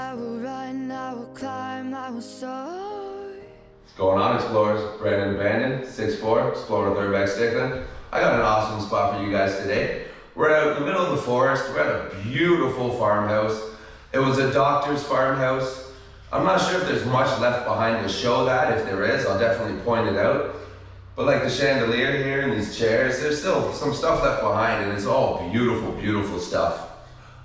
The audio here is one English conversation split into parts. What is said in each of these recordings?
I will run, I will climb, I will soar. What's going on, explorers? Brandon Abandon, 6'4", exploring third by Bstickland. I got an awesome spot for you guys today. We're out in the middle of the forest. We're at a beautiful farmhouse. It was a doctor's farmhouse. I'm not sure if there's much left behind to show that. If there is, I'll definitely point it out. But like the chandelier here and these chairs, there's still some stuff left behind, and it's all beautiful, beautiful stuff.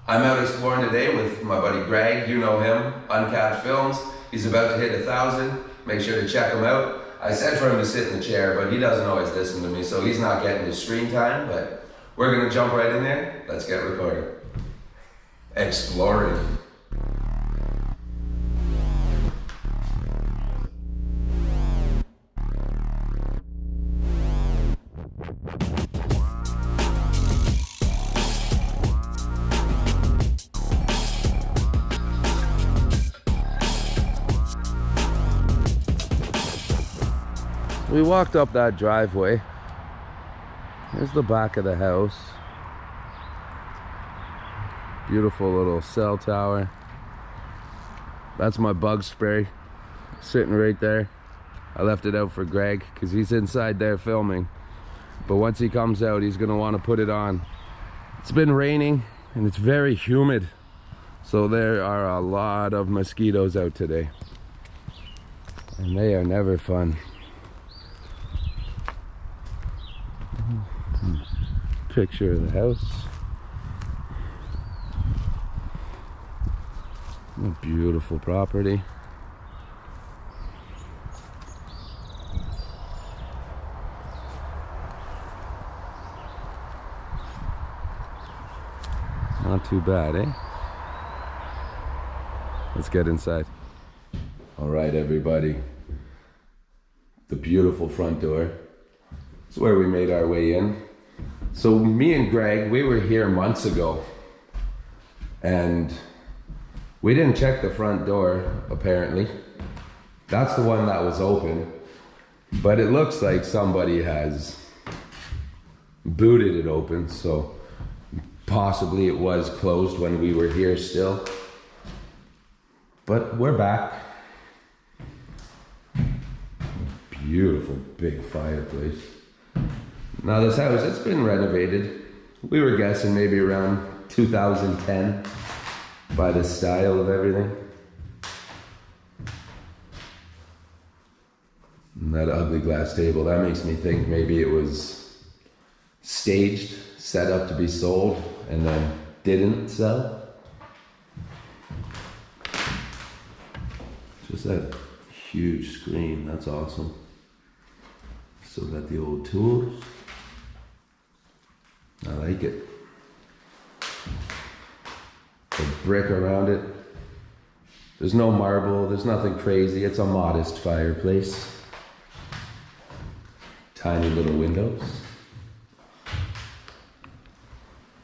I'm out exploring today with my buddy Greg. You know him, Uncapped Films. He's about to hit 1,000. Make sure to check him out. I said for him to sit in the chair, but he doesn't always listen to me, so he's not getting his screen time, but we're gonna jump right in there. Let's get recording. Exploring. We walked up that driveway. Here's the back of the house. Beautiful little cell tower. That's my bug spray sitting right there. I left it out for Greg because he's inside there filming. But once he comes out, he's gonna want to put it on. It's been raining and it's very humid. So there are a lot of mosquitoes out today. And they are never fun. Picture of the house. A beautiful property. Not too bad, eh? Let's get inside. All right, everybody. The beautiful front door. It's where we made our way in. So me and Greg, we were here months ago and we didn't check the front door, apparently. That's the one that was open, but it looks like somebody has booted it open, so possibly it was closed when we were here still. But we're back. Beautiful big fireplace. Now this house, it's been renovated. We were guessing maybe around 2010 by the style of everything. And that ugly glass table, that makes me think maybe it was staged, set up to be sold, and then didn't sell. Just that huge screen, that's awesome. Still got the old tools. I like it. The brick around it. There's no marble, there's nothing crazy. It's a modest fireplace. Tiny little windows.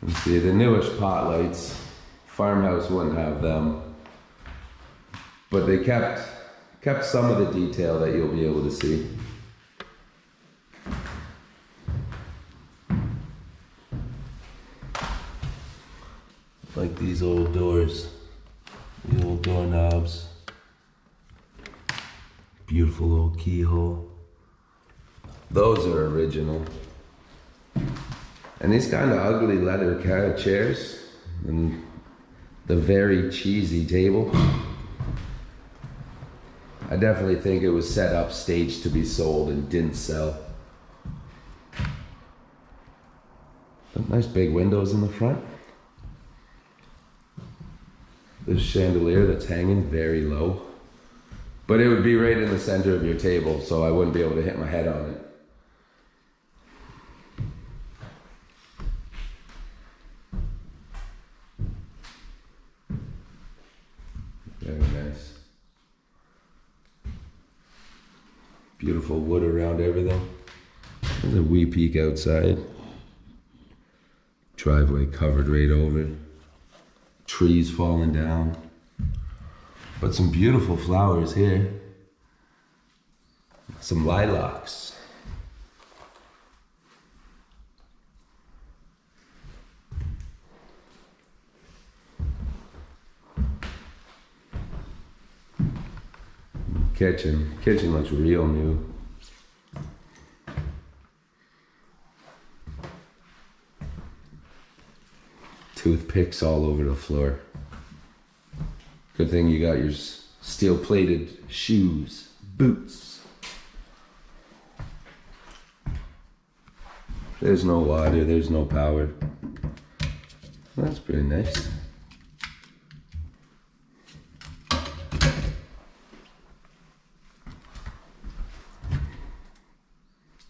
And see, the newish pot lights, Farmhouse wouldn't have them. But they kept some of the detail that you'll be able to see. Like these old doors, the old doorknobs. Beautiful old keyhole. Those are original. And these kind of ugly leather chairs and the very cheesy table. I definitely think it was set up, staged to be sold and didn't sell. But nice big windows in the front. This chandelier that's hanging very low, but it would be right in the center of your table, so I wouldn't be able to hit my head on it. Very nice. Beautiful wood around everything. There's a wee peek outside. Driveway covered right over. Trees falling down, but some beautiful flowers here. Some lilacs. kitchen. Kitchen looks real new. Toothpicks all over the floor. Good thing you got your steel-plated shoes, boots. There's no water, there's no power. That's pretty nice.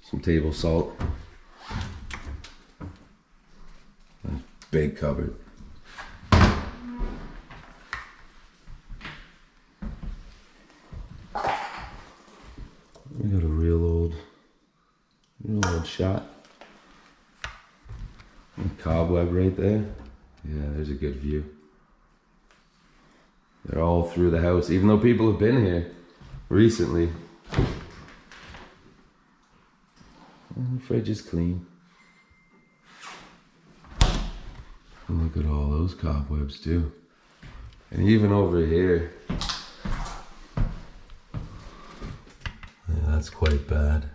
Some table salt. Big cupboard. We got a real old shot. Cobweb right there. Yeah, there's a good view. They're all through the house, even though people have been here recently. And the fridge is clean. And look at all those cobwebs too. And even over here. Yeah, that's quite bad.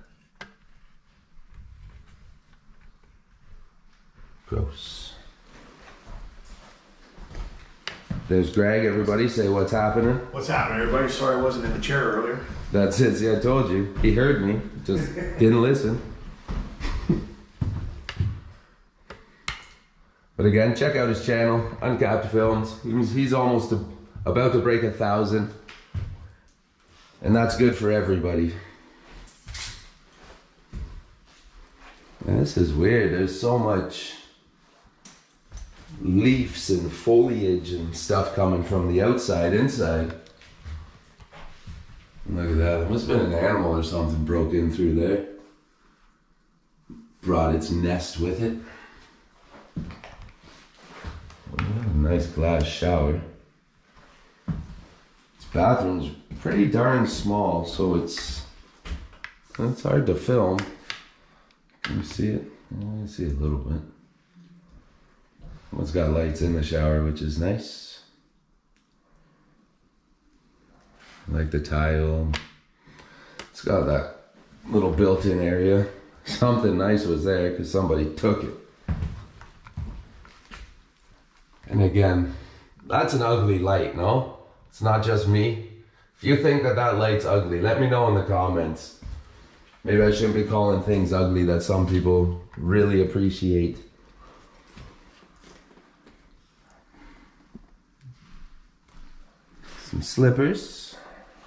Gross. There's Greg, everybody. Say what's happening. What's happening, everybody? Sorry I wasn't in the chair earlier. That's it. See, I told you. He heard me, just didn't listen. But again, check out his channel, Uncapped Films. He's almost about to break 1,000. And that's good for everybody. And this is weird. There's so much leaves and foliage and stuff coming from the outside inside. Look at that. There must have been an animal or something broke in through there. Brought its nest with it. Nice glass shower. This bathroom's pretty darn small, so it's hard to film. Can you see it? Yeah, I see it a little bit. Well, it's got lights in the shower, which is nice. I like the tile. It's got that little built-in area. Something nice was there because somebody took it. And again, that's an ugly light, no? It's not just me. If you think that light's ugly, let me know in the comments. Maybe I shouldn't be calling things ugly that some people really appreciate. Some slippers,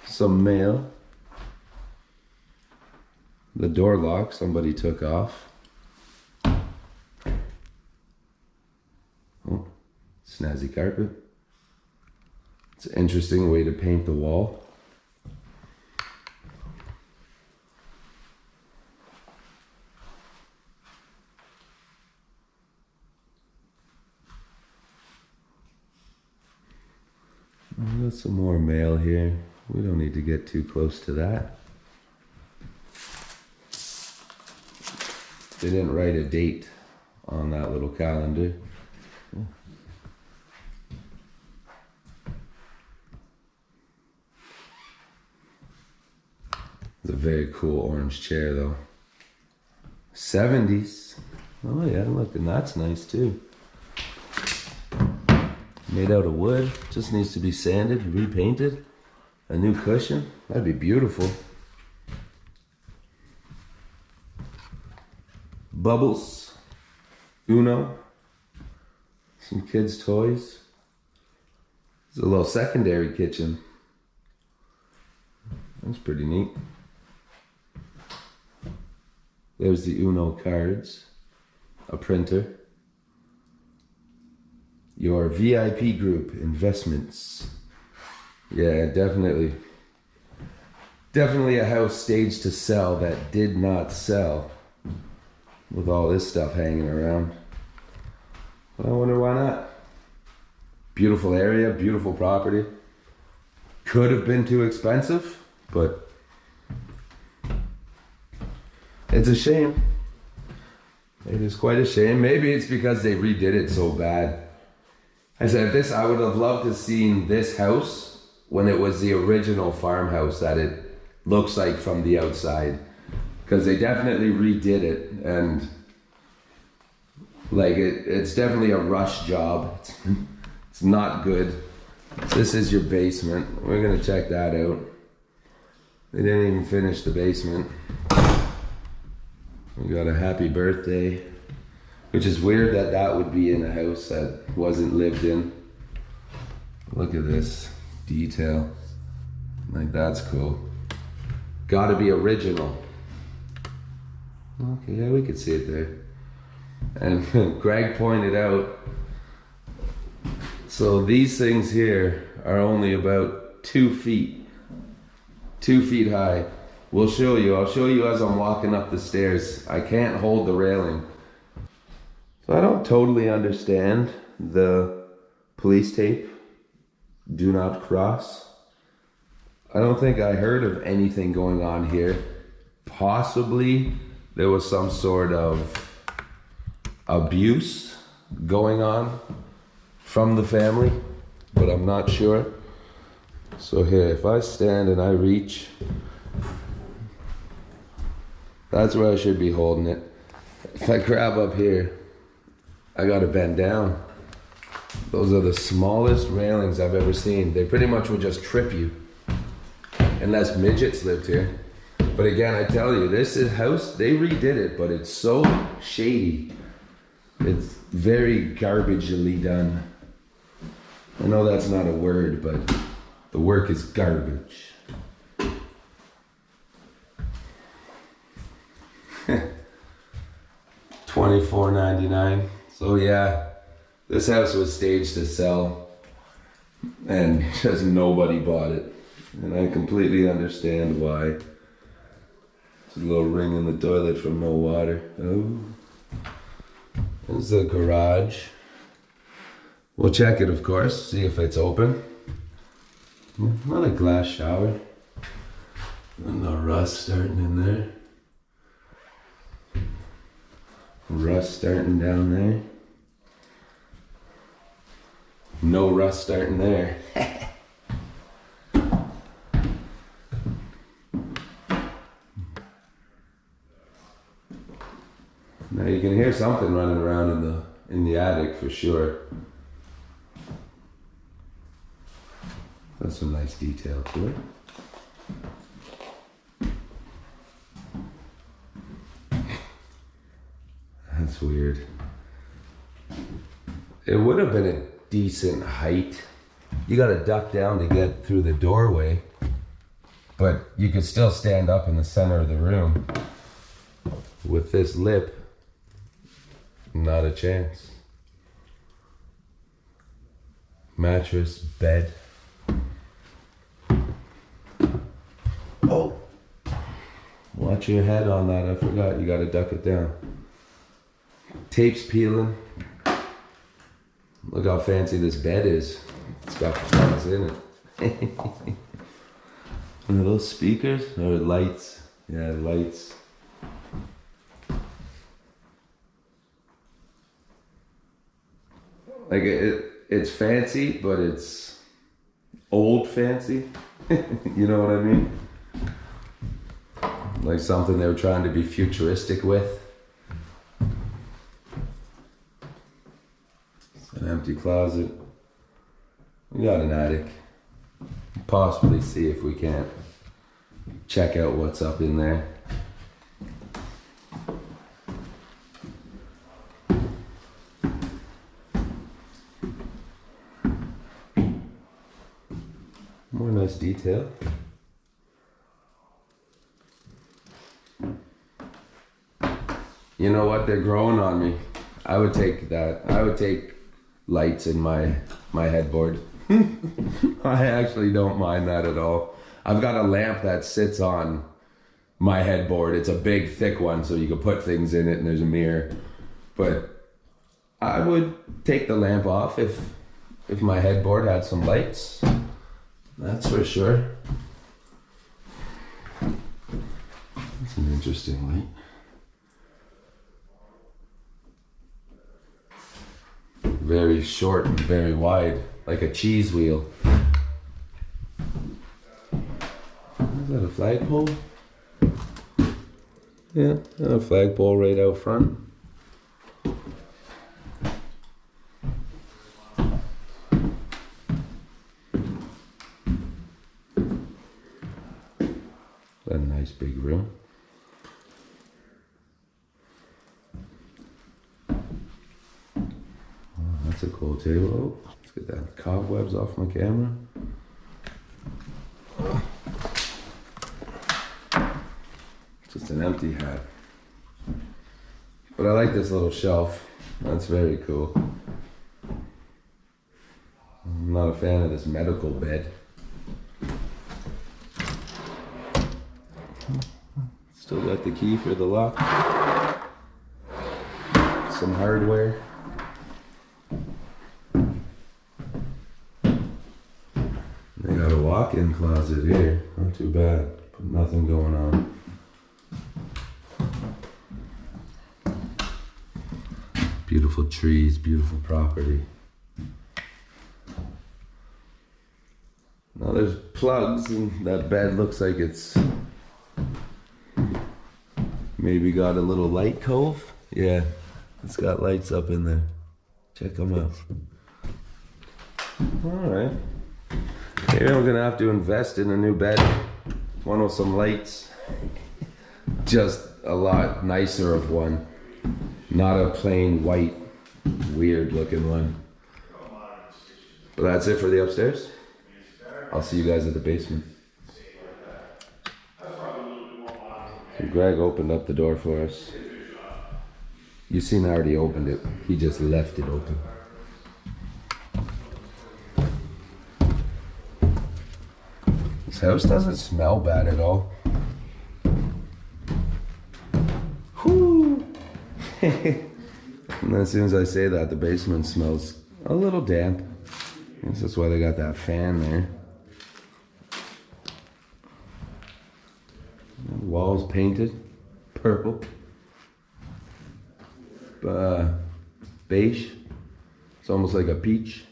some mail. The door lock somebody took off. Oh, snazzy carpet. It's an interesting way to paint the wall. We got some more mail here. We don't need to get too close to that. They didn't write a date on that little calendar. It's a very cool orange chair though. 70s. Oh yeah, look, and that's nice too. Made out of wood, just needs to be sanded, repainted. A new cushion, that'd be beautiful. Bubbles, Uno, some kids' toys. It's a little secondary kitchen. That's pretty neat. There's the Uno cards, a printer. Your VIP group investments. Yeah, definitely. Definitely a house staged to sell that did not sell. With all this stuff hanging around. But I wonder why not. Beautiful area, beautiful property. Could have been too expensive, but it's a shame. It is quite a shame. Maybe it's because they redid it so bad. I said this, I would have loved to have seen this house when it was the original farmhouse that it looks like from the outside, because they definitely redid it, and like it's definitely a rush job. It's not good. This is your basement. We're gonna check that out. They didn't even finish the basement. We got a happy birthday, which is weird that that would be in a house that wasn't lived in. Look at this detail. Like, that's cool. Gotta be original. Okay, yeah, we could see it there. And Greg pointed out, so these things here are only about 2 feet. 2 feet high. We'll show you. I'll show you as I'm walking up the stairs. I can't hold the railing. So I don't totally understand the police tape. Do not cross. I don't think I heard of anything going on here. Possibly there was some sort of abuse going on from the family, but I'm not sure. So here, if I stand and I reach, that's where I should be holding it. If I grab up here, I gotta bend down. Those are the smallest railings I've ever seen. They pretty much would just trip you, unless midgets lived here. But again, I tell you, this is house, they redid it, but it's so shady. It's very garbagely done. I know that's not a word, but the work is garbage. $24.99. So yeah, this house was staged to sell, and just nobody bought it. And I completely understand why. There's a little ring in the toilet from no water. Oh. There's the garage. We'll check it, of course, see if it's open. Not a glass shower. And no rust starting in there. Rust starting down there. No rust starting there. Now you can hear something running around in the attic for sure. That's some nice detail to it. That's weird. It would have been a decent height. You gotta duck down to get through the doorway, but you could still stand up in the center of the room. With this lip, not a chance. Mattress, bed. Oh, watch your head on that. I forgot, you gotta duck it down. Tape's peeling. Look how fancy this bed is. It's got plugs in it. Are those speakers or lights? Yeah, lights. Like it's fancy, but it's old fancy. You know what I mean? Like something they were trying to be futuristic with. An empty closet. We got an attic. Possibly see if we can't check out what's up in there. More nice detail. You know what? They're growing on me. I would take that. I would take lights in my headboard. I actually don't mind that at all. I've got a lamp that sits on my headboard. It's a big, thick one, so you can put things in it, and there's a mirror. But I would take the lamp off if my headboard had some lights. That's for sure. That's an interesting light. Very short and very wide, like a cheese wheel. flagpole. Yeah, and a flagpole right out front. A nice big room. Oh, that's a cool table. Oh, let's get that cobwebs off my camera. Just an empty hat. But I like this little shelf. That's very cool. I'm not a fan of this medical bed. Still got the key for the lock. Some hardware. They got a walk-in closet here. Not too bad, but nothing going on. Beautiful trees, beautiful property. Now there's plugs, and that bed looks like it's maybe got a little light cove. Yeah, it's got lights up in there. Check them out. Alright. Maybe I'm gonna have to invest in a new bed. One with some lights. Just a lot nicer of one. Not a plain white, weird looking one. But that's it for the upstairs. I'll see you guys at the basement. So Greg opened up the door for us. You seen I already opened it. He just left it open. This house doesn't smell bad at all. Whoo! And as soon as I say that, the basement smells a little damp. I guess that's why they got that fan there. The walls painted purple. Beige. It's almost like a peach.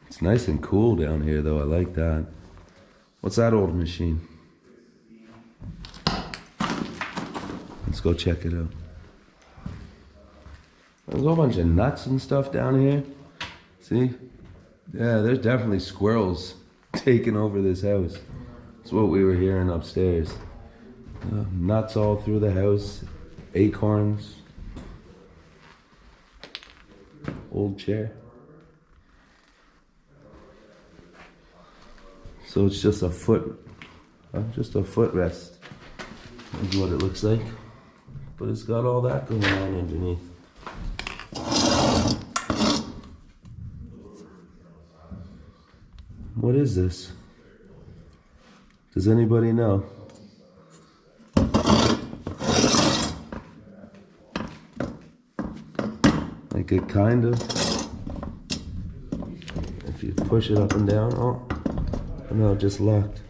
It's nice and cool down here though, I like that. What's that old machine? Let's go check it out. There's a whole bunch of nuts and stuff down here. See? Yeah, there's definitely squirrels taking over this house. That's what we were hearing upstairs. Nuts all through the house. Acorns. Old chair. So it's just a footrest. Is what it looks like. But it's got all that going on underneath. What is this? Does anybody know? Like it kind of, if you push it up and down, oh no, it just locked.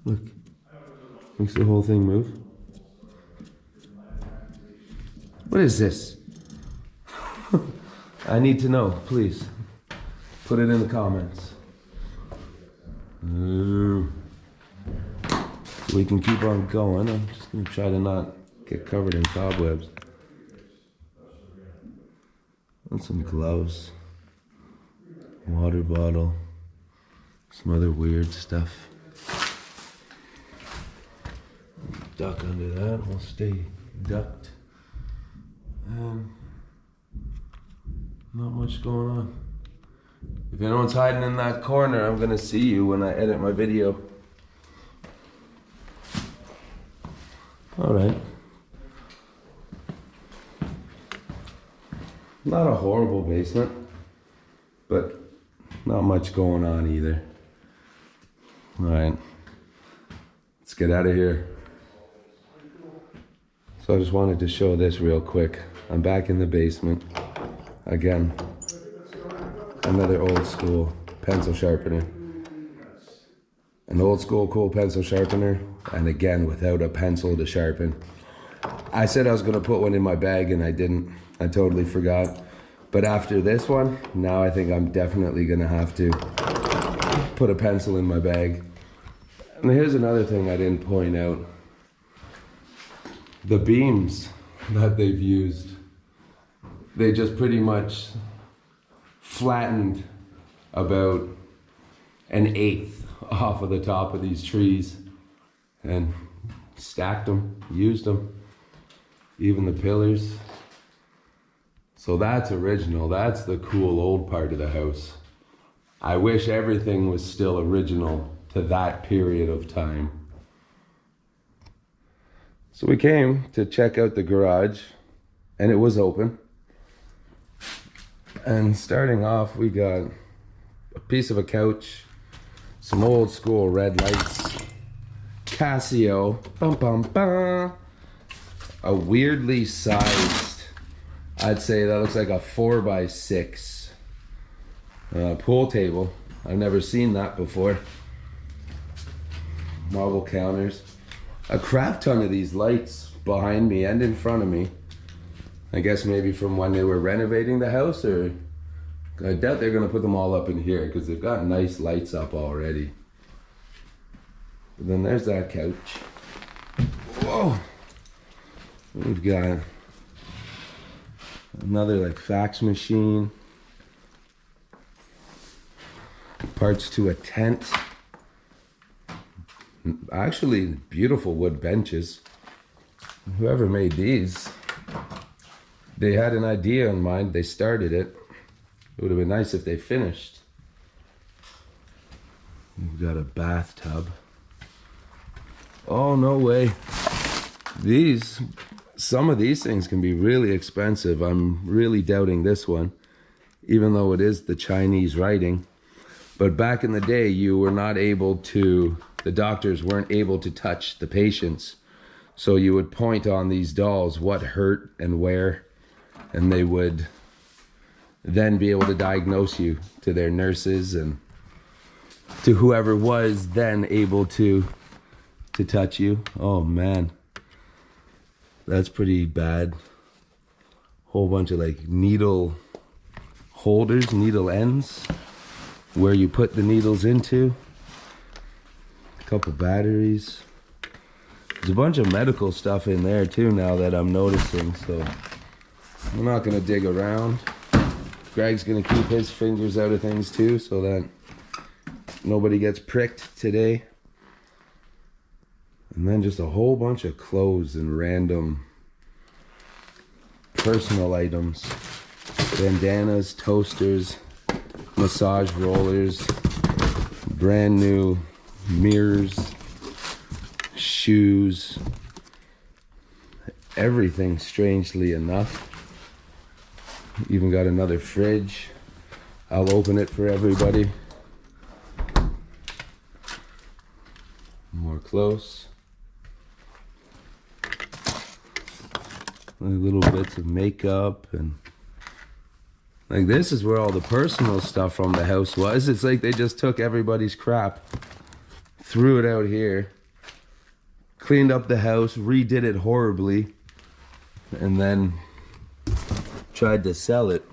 Look, makes the whole thing move. What is this? I need to know, please. Put it in the comments. So we can keep on going. I'm just gonna try to not get covered in cobwebs. And some gloves. Water bottle. Some other weird stuff. Duck under that, we'll stay ducked. Not much going on. If anyone's hiding in that corner, I'm gonna see you when I edit my video. Alright. Not a horrible basement, but not much going on either. Alright. Let's get out of here. So I just wanted to show this real quick. I'm back in the basement. Again. Another old school pencil sharpener. An old school cool pencil sharpener. And again, without a pencil to sharpen. I said I was gonna put one in my bag and I didn't. I totally forgot. But after this one, now I think I'm definitely gonna have to put a pencil in my bag. And here's another thing I didn't point out. The beams that they've used, they just pretty much flattened about 1/8 off of the top of these trees and stacked them, used them, even the pillars. So that's original. That's the cool old part of the house. I wish everything was still original to that period of time. So we came to check out the garage and it was open. And starting off, we got a piece of a couch, some old school red lights, Casio, bum bum bum, a weirdly sized, I'd say that looks like a 4x6 pool table. I've never seen that before. Marble counters, a crap ton of these lights behind me and in front of me. I guess maybe from when they were renovating the house, or I doubt they're gonna put them all up in here because they've got nice lights up already. But then there's that couch. Whoa! We've got another like fax machine. Parts to a tent. Actually, beautiful wood benches. Whoever made these, they had an idea in mind. They started it. It would have been nice if they finished. We've got a bathtub. Oh, no way. Some of these things can be really expensive. I'm really doubting this one, even though it is the Chinese writing. But back in the day, you were not able to, the doctors weren't able to touch the patients. So you would point on these dolls what hurt and where, and they would then be able to diagnose you to their nurses and to whoever was then able to touch you. Oh man, that's pretty bad. Whole bunch of like needle holders, needle ends, where you put the needles into. A couple batteries. There's a bunch of medical stuff in there too now that I'm noticing, so I'm not gonna dig around. Greg's gonna keep his fingers out of things too so that nobody gets pricked today. And then just a whole bunch of clothes and random personal items. Bandanas, toasters, massage rollers, brand new mirrors, shoes, everything strangely enough. Even got another fridge. I'll open it for everybody. More close. Little bits of makeup, and like this is where all the personal stuff from the house was. It's like they just took everybody's crap, threw it out here, cleaned up the house, redid it horribly, and then tried to sell it.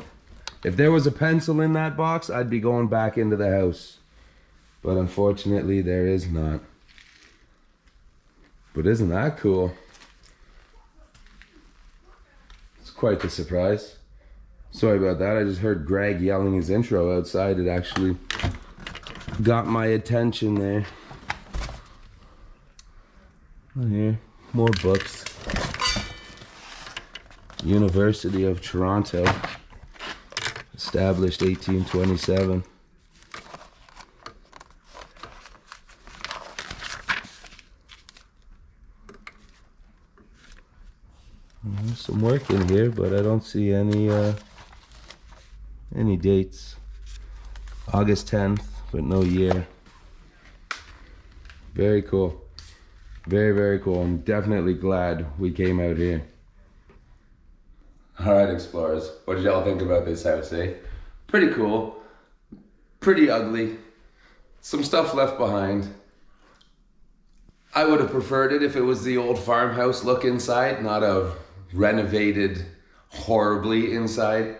If there was a pencil in that box, I'd be going back into the house. But unfortunately, there is not. But isn't that cool? It's quite the surprise. Sorry about that. I just heard Greg yelling his intro outside. It actually got my attention there. Here, more books. University of Toronto, established 1827. There's some work in here, but I don't see any dates. August 10th, but no year. Very cool. Very, very cool. I'm definitely glad we came out here. All right, explorers, what did y'all think about this house, eh? Pretty cool, pretty ugly, some stuff left behind. I would have preferred it if it was the old farmhouse look inside, not a renovated horribly inside.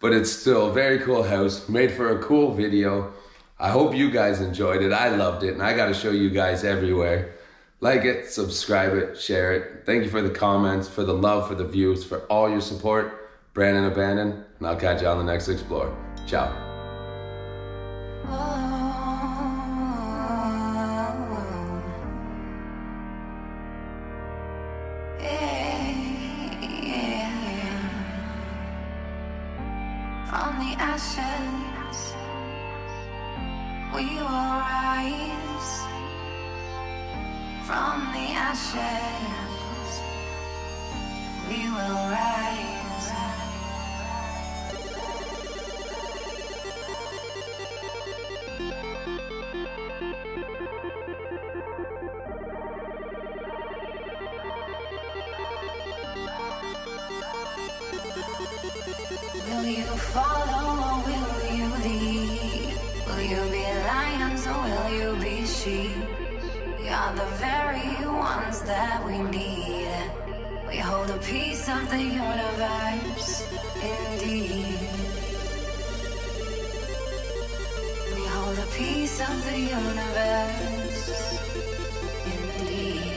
but it's still a very cool house, made for a cool video. I hope you guys enjoyed it. I loved it, and I gotta show you guys everywhere. Like it, subscribe it, share it. Thank you for the comments, for the love, for the views, for all your support. Brandon Abandon, and I'll catch you on the next Explore. Ciao. From the ashes, we will rise. From the ashes, we will rise. Will you follow or will you lead? Will you be lions or will you be sheep? We are the very ones that we need. We hold a piece of the universe, indeed. We hold a piece of the universe, indeed.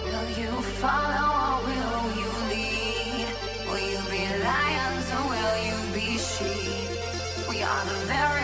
Will you follow or will you lead? Will you be lions or will you be sheep? We are the very